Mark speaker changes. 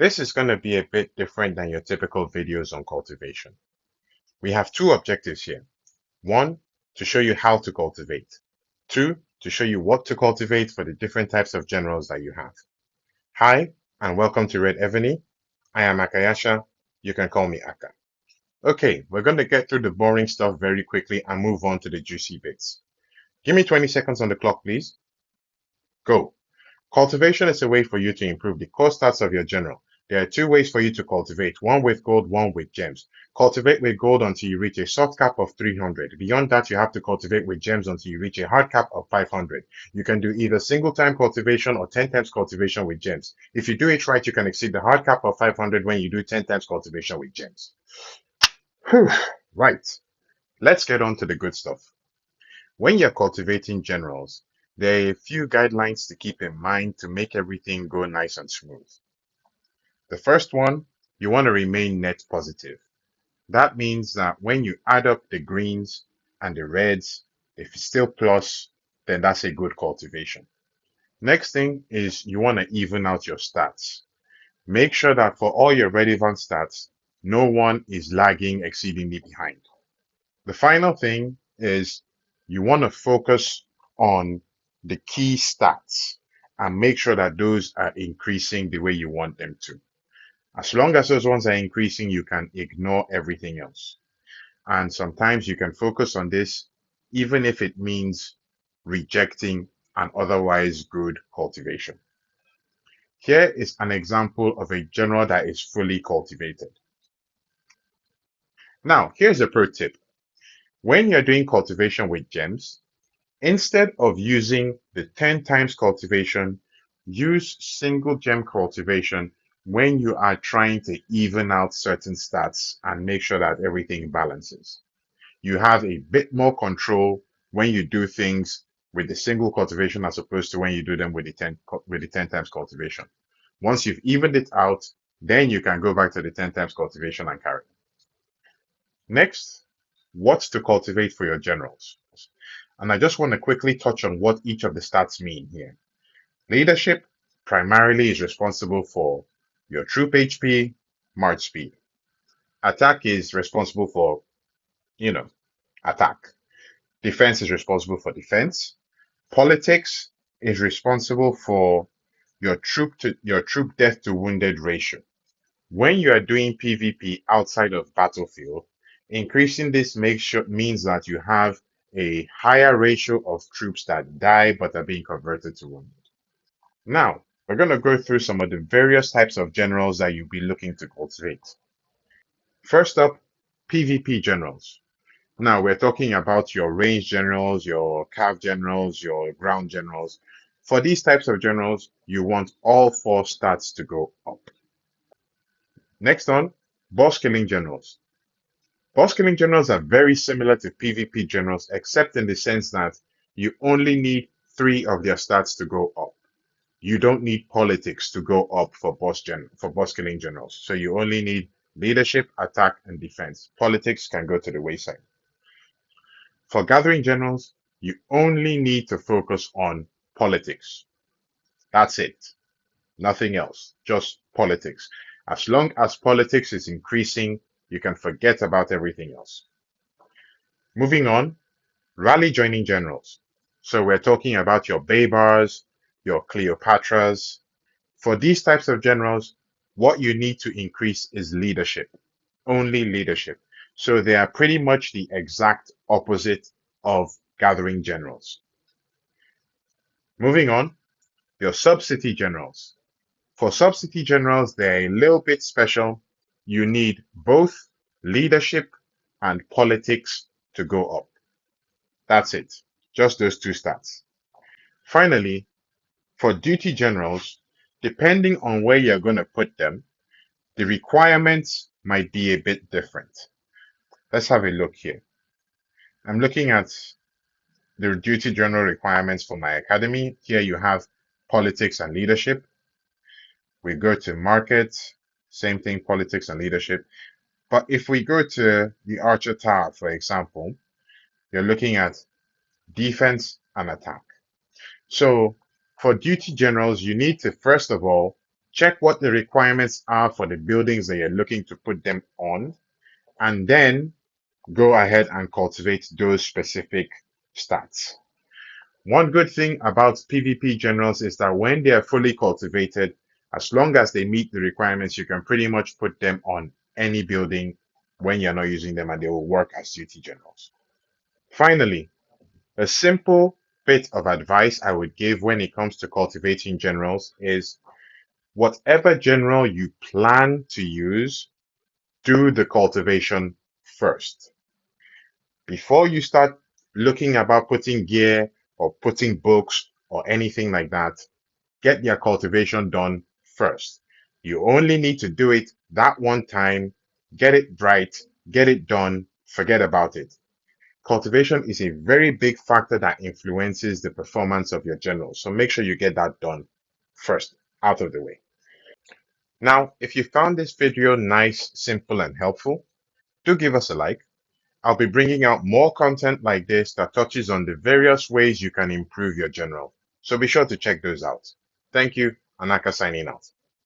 Speaker 1: This is going to be a bit different than your typical videos on cultivation. We have two objectives here. One, to show you how to cultivate. Two, to show you what to cultivate for the different types of generals that you have. Hi, and welcome to Red Evony. I am Akayasha. You can call me Aka. Okay, we're going to get through the boring stuff very quickly and move on to the juicy bits. Give me 20 seconds on the clock, please. Go. Cultivation is a way for you to improve the core stats of your general. There are two ways for you to cultivate, one with gold, one with gems. Cultivate with gold until you reach a soft cap of 300. Beyond that, you have to cultivate with gems until you reach a hard cap of 500. You can do either single time cultivation or 10 times cultivation with gems. If you do it right, you can exceed the hard cap of 500 when you do 10 times cultivation with gems. Whew. Right, let's get on to the good stuff. When you're cultivating generals, there are a few guidelines to keep in mind to make everything go nice and smooth. The first one, you want to remain net positive. That means that when you add up the greens and the reds, if it's still plus, then that's a good cultivation. Next thing is you want to even out your stats. Make sure that for all your relevant stats, no one is lagging exceedingly behind. The final thing is you want to focus on the key stats and make sure that those are increasing the way you want them to. As long as those ones are increasing, you can ignore everything else. And sometimes you can focus on this, even if it means rejecting an otherwise good cultivation. Here is an example of a general that is fully cultivated. Now, here's a pro tip. When you're doing cultivation with gems, instead of using the 10 times cultivation, use single gem cultivation when you are trying to even out certain stats and make sure that everything balances. You have a bit more control when you do things with the single cultivation as opposed to when you do them with the 10 times cultivation. Once you've evened it out, then you can go back to the 10 times cultivation and carry. Next, what to cultivate for your generals. And I just want to quickly touch on what each of the stats mean here. Leadership primarily is responsible for your troop HP, march speed. Attack is responsible for, attack. Defense is responsible for defense. Politics is responsible for your troop death to wounded ratio. When you are doing PvP outside of battlefield, increasing this means that you have a higher ratio of troops that die but are being converted to wounded. Now, we're going to go through some of the various types of generals that you'll be looking to cultivate. First up, PvP generals. Now, we're talking about your range generals, your cav generals, your ground generals. For these types of generals, you want all four stats to go up. Next on, boss killing generals. Boss killing generals are very similar to PvP generals, except in the sense that you only need 3 of their stats to go up. You don't need politics to go up for boss killing generals. So you only need leadership, attack, and defense. Politics can go to the wayside. For gathering generals, you only need to focus on politics. That's it. Nothing else. Just politics. As long as politics is increasing, you can forget about everything else. Moving on, rally joining generals. So we're talking about your Baybars, your Cleopatras. For these types of generals, what you need to increase is leadership. Only leadership. So they are pretty much the exact opposite of gathering generals. Moving on, your sub-city generals. For sub-city generals, they're a little bit special. You need both leadership and politics to go up. That's it. Just those 2 stats. Finally, for duty generals, depending on where you're going to put them, the requirements might be a bit different. Let's have a look here. I'm looking at the duty general requirements for my academy. Here you have politics and leadership. We go to market, same thing, politics and leadership. But if we go to the Archer Tower, for example, you're looking at defense and attack. So for duty generals, you need to, first of all, check what the requirements are for the buildings that you're looking to put them on, and then go ahead and cultivate those specific stats. One good thing about PvP generals is that when they are fully cultivated, as long as they meet the requirements, you can pretty much put them on any building when you're not using them and they will work as duty generals. Finally, a simple bit of advice I would give when it comes to cultivating generals is whatever general you plan to use, do the cultivation first. Before you start looking about putting gear or putting books or anything like that, get your cultivation done first. You only need to do it that one time, get it right, get it done, forget about it. Cultivation is a very big factor that influences the performance of your general. So make sure you get that done first, out of the way. Now, if you found this video nice, simple, and helpful, do give us a like. I'll be bringing out more content like this that touches on the various ways you can improve your general. So be sure to check those out. Thank you. Anaka signing out.